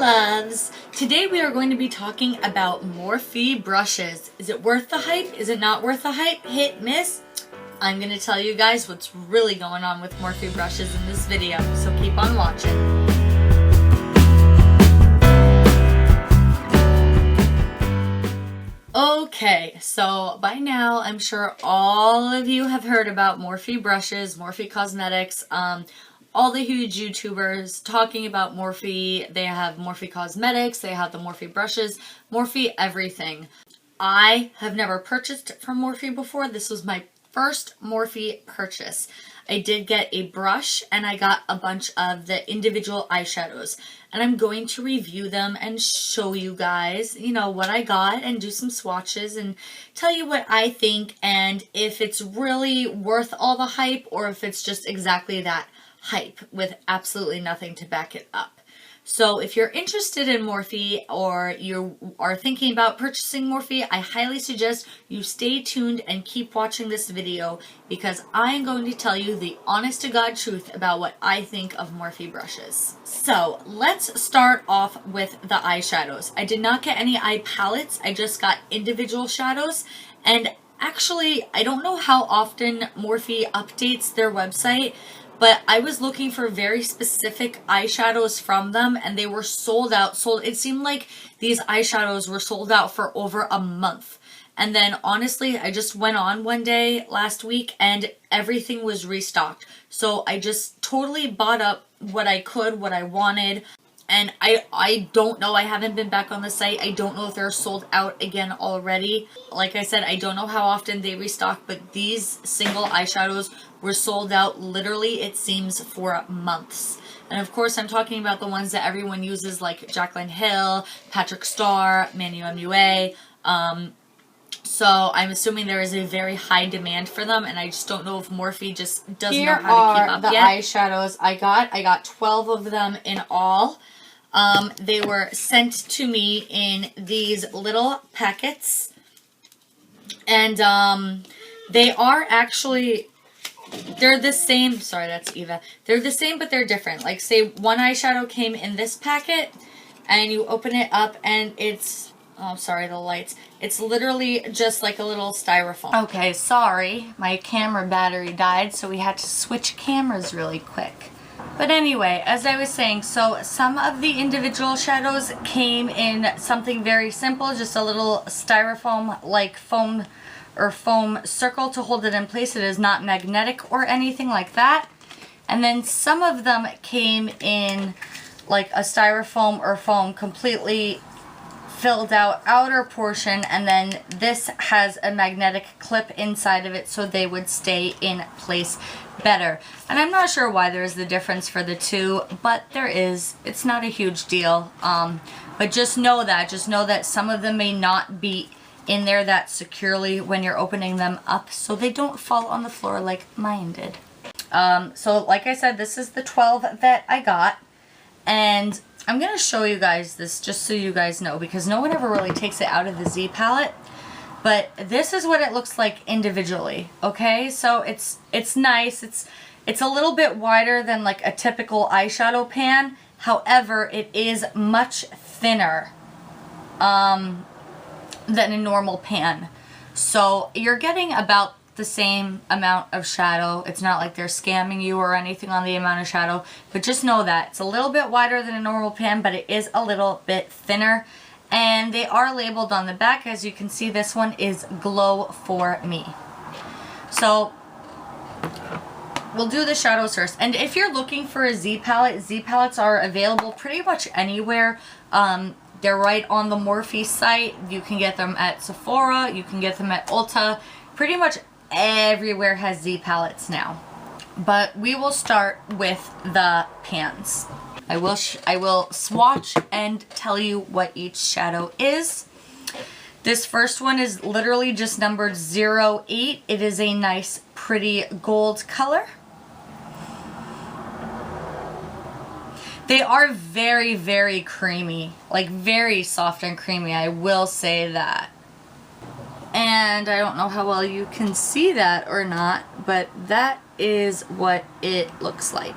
loves! Today we are going to be talking about Morphe brushes. Is it worth the hype? Is it not worth the hype? Hit, miss? I'm going to tell you guys what's really going on with Morphe brushes in this video, so keep on watching. Okay, so by now I'm sure all of you have heard about Morphe brushes, Morphe Cosmetics, all the huge YouTubers talking about Morphe. They have Morphe Cosmetics, they have the Morphe brushes, Morphe everything. I have never purchased from Morphe before. This was my first Morphe purchase. I did get a brush and I got a bunch of the individual eyeshadows. And I'm going to review them and show you guys, you know, what I got and do some swatches and tell you what I think and if it's really worth all the hype or if it's just exactly that hype with absolutely nothing to back it up. So if you're interested in Morphe or you are thinking about purchasing Morphe, I highly suggest you stay tuned and keep watching this video because I am going to tell you the honest to God truth about what I think of Morphe brushes. So let's start off with the eyeshadows. I did not get any eye palettes, I just got individual shadows, and actually I don't know how often Morphe updates their website, but I was looking for very specific eyeshadows from them and they were sold out. It seemed like these eyeshadows were sold out for over a month. And then honestly, I just went on one day last week and everything was restocked. So I just totally bought up what I could, what I wanted. And I don't know, I haven't been back on the site. I don't know if they're sold out again already. Like I said, I don't know how often they restock, but these single eyeshadows were sold out literally, it seems, for months. And of course, I'm talking about the ones that everyone uses like Jaclyn Hill, Patrick Starr, Manu MUA. So I'm assuming there is a very high demand for them, and I just don't know if Morphe just doesn't know how to keep up yet. Here are the eyeshadows I got. I got 12 of them in all. They were sent to me in these little packets, and they are actually, they're the same. Sorry, that's Eva. They're the same, but they're different. Like, say one eyeshadow came in this packet, and you open it up, and it's, oh, sorry, the lights. It's literally just like a little styrofoam. Okay, sorry. My camera battery died, so we had to switch cameras really quick. But anyway, as I was saying, so some of the individual shadows came in something very simple, just a little styrofoam like foam or foam circle to hold it in place. It is not magnetic or anything like that. And then some of them came in like a styrofoam or foam completely filled out outer portion, and then this has a magnetic clip inside of it so they would stay in place better. And I'm not sure why there's the difference for the two, but there is. It's not a huge deal. But just know that some of them may not be in there that securely when you're opening them up, so they don't fall on the floor like mine did. So like I said, this is the 12 that I got, and I'm going to show you guys this just so you guys know, because no one ever really takes it out of the Z palette. But this is what it looks like individually, okay? So it's nice. It's a little bit wider than like a typical eyeshadow pan. However, it is much thinner than a normal pan. So you're getting about the same amount of shadow. It's not like they're scamming you or anything on the amount of shadow, but just know that it's a little bit wider than a normal pan, but it is a little bit thinner. And they are labeled on the back. As you can see, this one is Glow For Me. So we'll do the shadows first. And if you're looking for a Z palette, Z palettes are available pretty much anywhere. They're right on the Morphe site. You can get them at Sephora. You can get them at Ulta. Pretty much everywhere has Z palettes now. But we will start with the pans. I will swatch and tell you what each shadow is. This first one is literally just numbered 08. It is a nice, pretty gold color. They are very, very creamy. Like, very soft and creamy, I will say that. And I don't know how well you can see that or not, but that is what it looks like.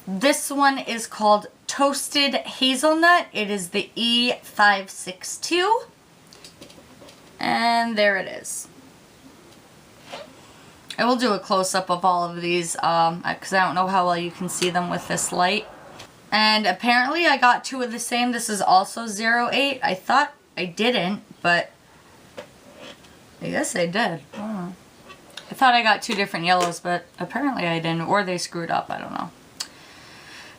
This one is called Toasted Hazelnut. It is the E562. And there it is. I will do a close-up of all of these because I don't know how well you can see them with this light. And apparently I got two of the same. This is also 08. I thought I didn't, but I guess I did. Oh. I thought I got two different yellows, but apparently I didn't, or they screwed up. I don't know.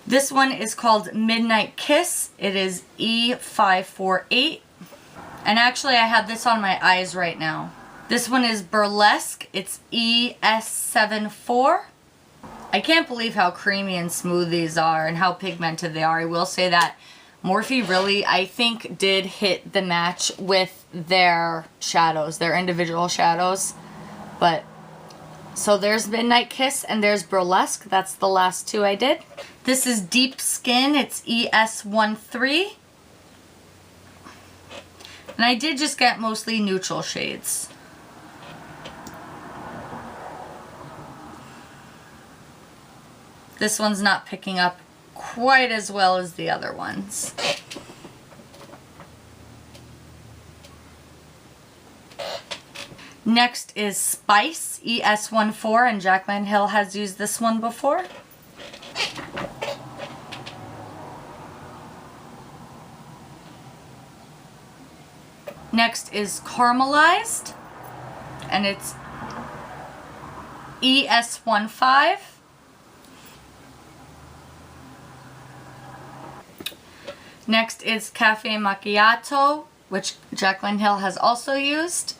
This one is called Midnight Kiss. It is E548. And actually I have this on my eyes right now. This one is Burlesque. It's ES74. I can't believe how creamy and smooth these are and how pigmented they are. I will say that Morphe really, I think, did hit the match with their shadows, their individual shadows. But, so there's Midnight Kiss and there's Burlesque. That's the last two I did. This is Deep Skin. It's ES13. And I did just get mostly neutral shades. This one's not picking up quite as well as the other ones. Next is Spice, ES14, and Jaclyn Hill has used this one before. Next is Caramelized, and it's ES15. Next is Caffe Macchiato, which Jaclyn Hill has also used.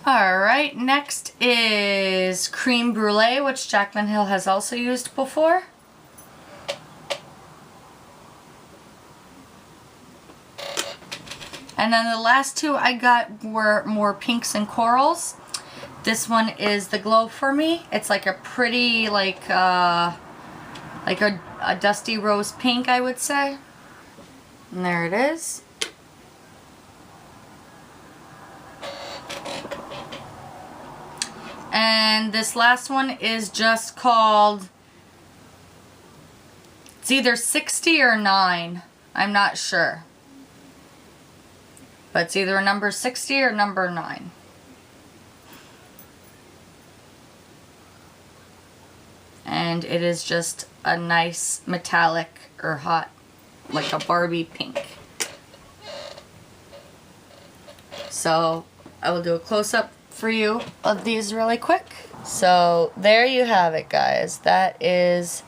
Alright, next is Creme Burle, which Jaclyn Hill has also used before. And then the last two I got were more pinks and corals. This one is the Glow For Me. It's like a pretty, like a dusty rose pink, I would say. And there it is. And this last one is just called, it's either 60 or 9. I'm not sure. But it's either a number 60 or number 9. And it is just a nice metallic or hot, like a Barbie pink. So I will do a close-up for you of these really quick. So there you have it, guys. That is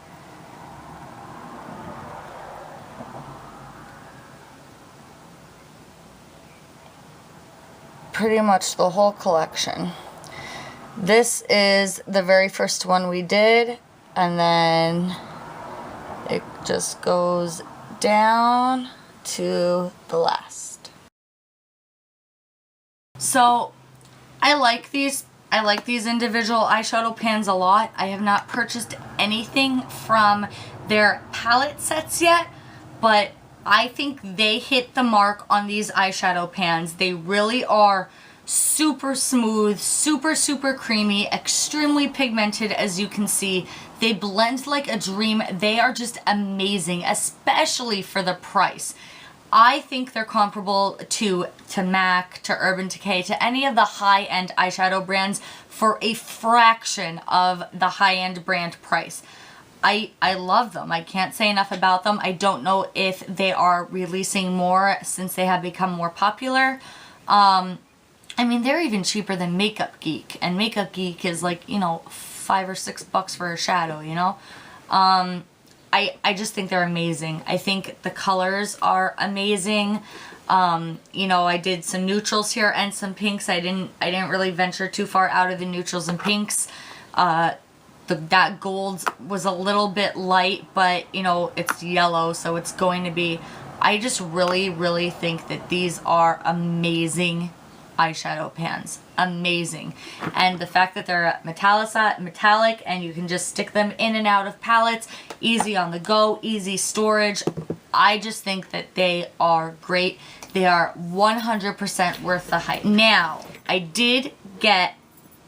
pretty much the whole collection. This is the very first one we did, and then it just goes down to the last. So I like these individual eyeshadow pans a lot. I have not purchased anything from their palette sets yet, but I think they hit the mark on these eyeshadow pans. They really are super smooth, super creamy, extremely pigmented, as you can see. They blend like a dream. They are just amazing, especially for the price. I think they're comparable to MAC, to Urban Decay, to any of the high-end eyeshadow brands for a fraction of the high-end brand price. I love them. I can't say enough about them. I don't know if they are releasing more since they have become more popular. I mean, they're even cheaper than Makeup Geek, and Makeup Geek is like, you know, $5 or $6 for a shadow, you know? I just think they're amazing. I think the colors are amazing. You know, I did some neutrals here and some pinks. I didn't really venture too far out of the neutrals and pinks. That gold was a little bit light, but you know, it's yellow, so it's going to be, I just really think that these are amazing eyeshadow pans. Amazing. And the fact that they're metallic and you can just stick them in and out of palettes, easy on the go, easy storage. I just think that they are great. They are 100% worth the hype. Now, I did get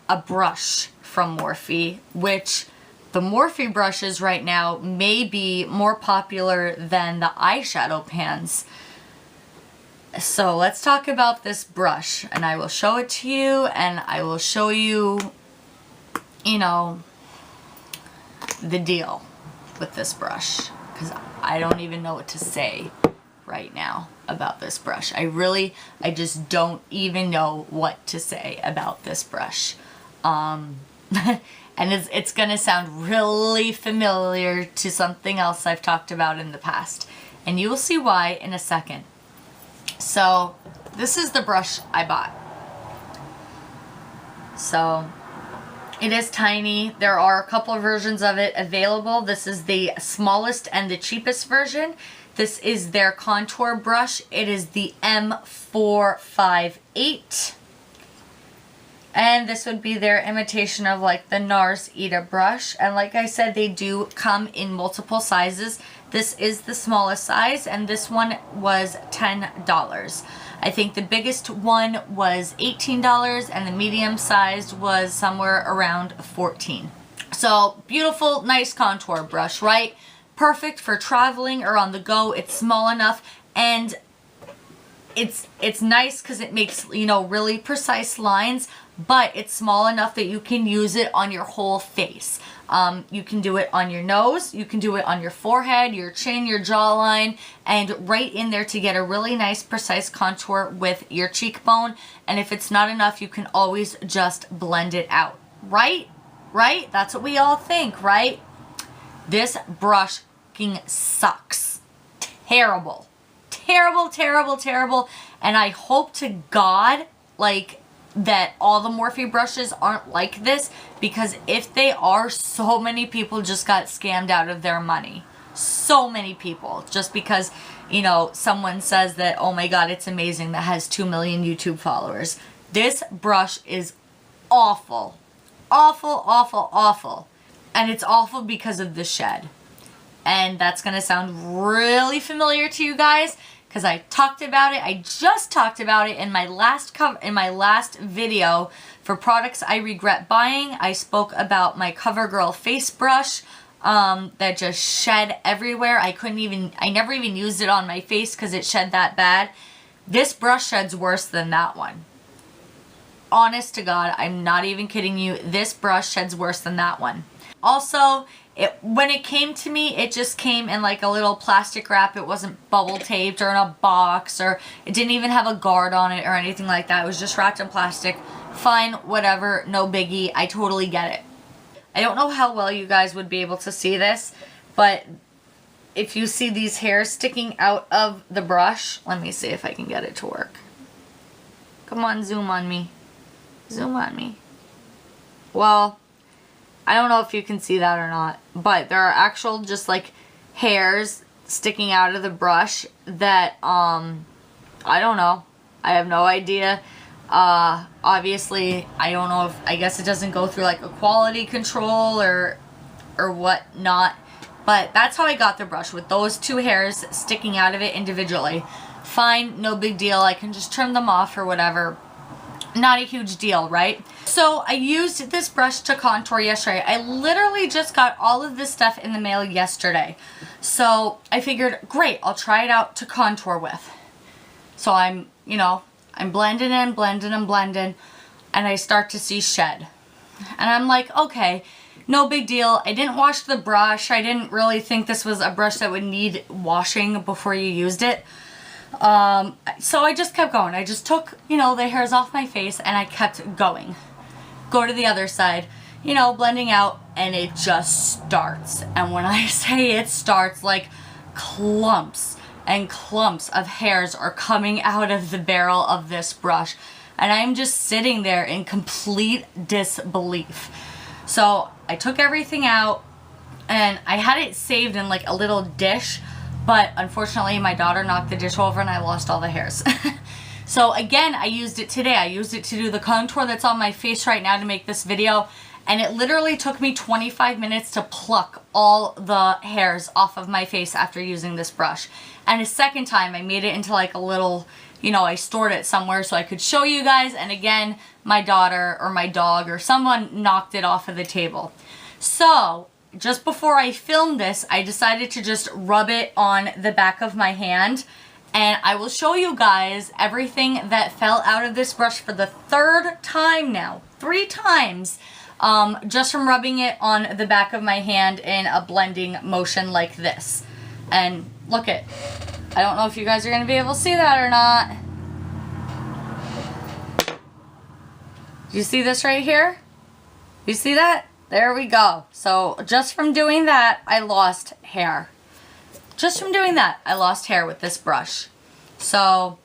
a brush from Morphe, which the Morphe brushes right now may be more popular than the eyeshadow pans. So let's talk about this brush, and I will show it to you, and I will show you, you know, the deal with this brush, because I don't even know what to say right now about this brush. I just don't even know what to say about this brush. And it's gonna sound really familiar to something else I've talked about in the past, and you will see why in a second. So this is the brush I bought. So it is tiny. There are a couple of versions of it available. This is the smallest and the cheapest version. This is their contour brush. It is the M458. And this would be their imitation of like the NARS Ita brush. And like I said, they do come in multiple sizes. This is the smallest size, and this one was $10. I think the biggest one was $18, and the medium sized was somewhere around $14. So beautiful, nice contour brush, right? Perfect for traveling or on the go. It's small enough, and it's nice because it makes, you know, really precise lines, but it's small enough that you can use it on your whole face. You can do it on your nose, you can do it on your forehead, your chin, your jawline, and right in there to get a really nice precise contour with your cheekbone. And if it's not enough, you can always just blend it out, right? Right? That's what we all think, right? This brush fucking sucks. Terrible. Terrible, terrible, terrible. And I hope to God, like, that all the Morphe brushes aren't like this, because if they are, so many people just got scammed out of their money. So many people, just because, you know, someone says that, oh my God, it's amazing, that has 2 million YouTube followers. This brush is awful. Awful, awful, awful. And it's awful because of the shed. And that's gonna sound really familiar to you guys, because I talked about it. I just talked about it in my last video for products I regret buying. I spoke about my CoverGirl face brush that just shed everywhere. I never even used it on my face because it shed that bad. This brush sheds worse than that one. Honest to God, I'm not even kidding you. This brush sheds worse than that one. Also, when it came to me, it just came in like a little plastic wrap. It wasn't bubble taped or in a box, or it didn't even have a guard on it or anything like that. It was just wrapped in plastic. Fine, whatever, no biggie. I totally get it. I don't know how well you guys would be able to see this, but if you see these hairs sticking out of the brush, let me see if I can get it to work. Come on, zoom on me. Zoom on me. Well, I don't know if you can see that or not, but there are actual just like hairs sticking out of the brush that, I don't know. I have no idea. Obviously, I don't know if, I guess it doesn't go through like a quality control or whatnot, but that's how I got the brush, with those two hairs sticking out of it individually. Fine, no big deal. I can just trim them off or whatever. Not a huge deal, right? So I used this brush to contour yesterday. I literally just got all of this stuff in the mail yesterday. So I figured, great, I'll try it out to contour with. So I'm blending and blending and blending, and I start to see shed. And I'm like, okay, no big deal. I didn't wash the brush. I didn't really think this was a brush that would need washing before you used it. So I just kept going. I just took, the hairs off my face, and I kept going. Go to the other side, blending out, and it just starts. And when I say it starts, like clumps and clumps of hairs are coming out of the barrel of this brush. And I'm just sitting there in complete disbelief. So I took everything out, and I had it saved in like a little dish. But unfortunately, my daughter knocked the dish over and I lost all the hairs. So again, I used it today. I used it to do the contour that's on my face right now to make this video. And it literally took me 25 minutes to pluck all the hairs off of my face after using this brush. And a second time, I made it into like a little, I stored it somewhere so I could show you guys. And again, my daughter or my dog or someone knocked it off of the table. So just before I filmed this, I decided to just rub it on the back of my hand, and I will show you guys everything that fell out of this brush for the third time now. 3 times. Just from rubbing it on the back of my hand in a blending motion like this. And look it. I don't know if you guys are going to be able to see that or not. Do you see this right here? You see that? There we go. So just from doing that, I lost hair. Just from doing that, I lost hair with this brush. So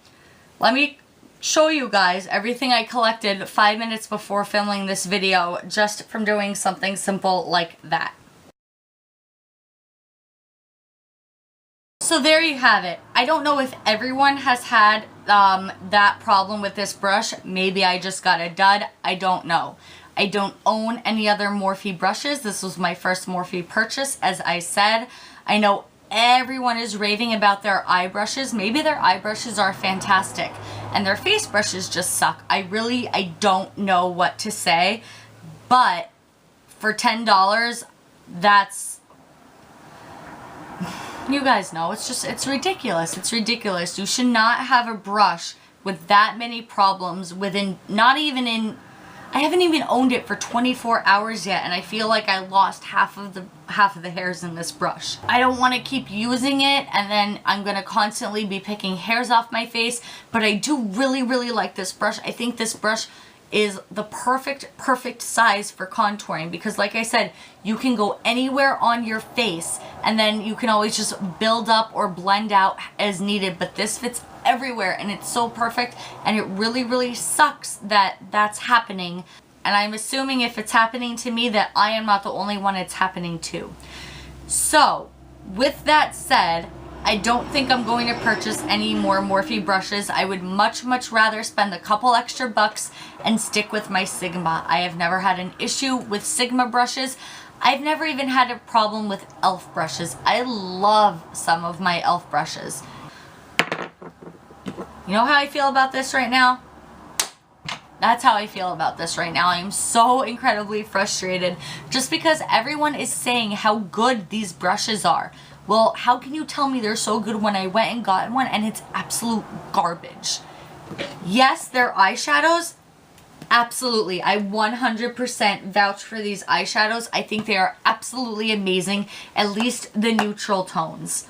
let me show you guys everything I collected 5 minutes before filming this video just from doing something simple like that. So there you have it. I don't know if everyone has had that problem with this brush. Maybe I just got a dud. I don't know. I don't own any other Morphe brushes. This was my first Morphe purchase, as I said. I know everyone is raving about their eye brushes. Maybe their eye brushes are fantastic and their face brushes just suck. I don't know what to say, but for $10, that's, you guys know, it's ridiculous. It's ridiculous. You should not have a brush with that many problems within, not even in, I haven't even owned it for 24 hours yet, and I feel like I lost half of the hairs in this brush. I don't want to keep using it, and then I'm going to constantly be picking hairs off my face, but I do really, really like this brush. I think this brush is the perfect size for contouring, because like I said, you can go anywhere on your face, and then you can always just build up or blend out as needed, but this fits everywhere, and it's so perfect, and it really, really sucks that that's happening. And I'm assuming if it's happening to me that I am not the only one it's happening to. So with that said, I don't think I'm going to purchase any more Morphe brushes. I would much rather spend a couple extra bucks and stick with my Sigma. I have never had an issue with Sigma brushes. I've never even had a problem with e.l.f. brushes. I love some of my e.l.f. brushes. You know how I feel about this right now? That's how I feel about this right now. I'm so incredibly frustrated just because everyone is saying how good these brushes are. Well, how can you tell me they're so good when I went and got one and it's absolute garbage? Yes, they're eyeshadows. Absolutely. I 100% vouch for these eyeshadows. I think they are absolutely amazing, at least the neutral tones.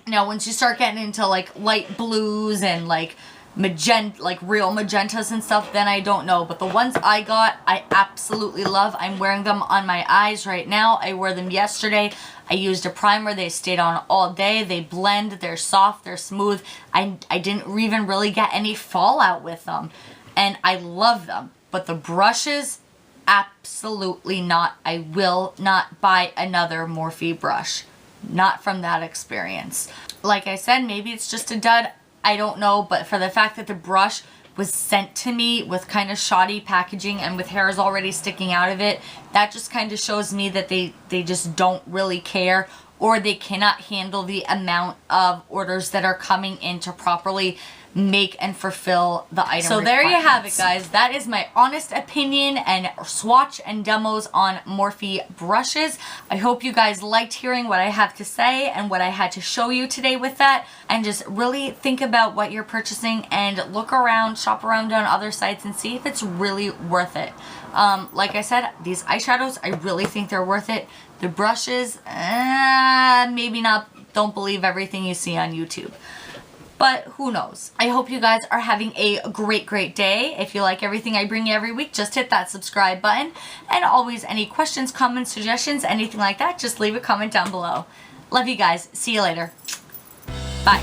Now, once you start getting into like light blues and like magenta, like real magentas and stuff, then I don't know. But the ones I got, I absolutely love. I'm wearing them on my eyes right now. I wore them yesterday. I used a primer. They stayed on all day. They blend. They're soft. They're smooth. I didn't even really get any fallout with them. And I love them. But the brushes, absolutely not. I will not buy another Morphe brush. Not from that experience. Like I said, maybe it's just a dud. I don't know, but for the fact that the brush was sent to me with kind of shoddy packaging and with hairs already sticking out of it, that just kind of shows me that they just don't really care, or they cannot handle the amount of orders that are coming in to properly make and fulfill the item. So there you have it, guys. That is my honest opinion and swatch and demos on Morphe brushes. I hope you guys liked hearing what I have to say and what I had to show you today with that, and just really think about what you're purchasing and look around, shop around on other sites and see if it's really worth it. Like I said, these eyeshadows, I really think they're worth it. The brushes, maybe not. Don't believe everything you see on YouTube. But who knows? I hope you guys are having a great day. If you like everything I bring you every week, just hit that subscribe button. And always, any questions, comments, suggestions, anything like that, just leave a comment down below. Love you guys. See you later. Bye.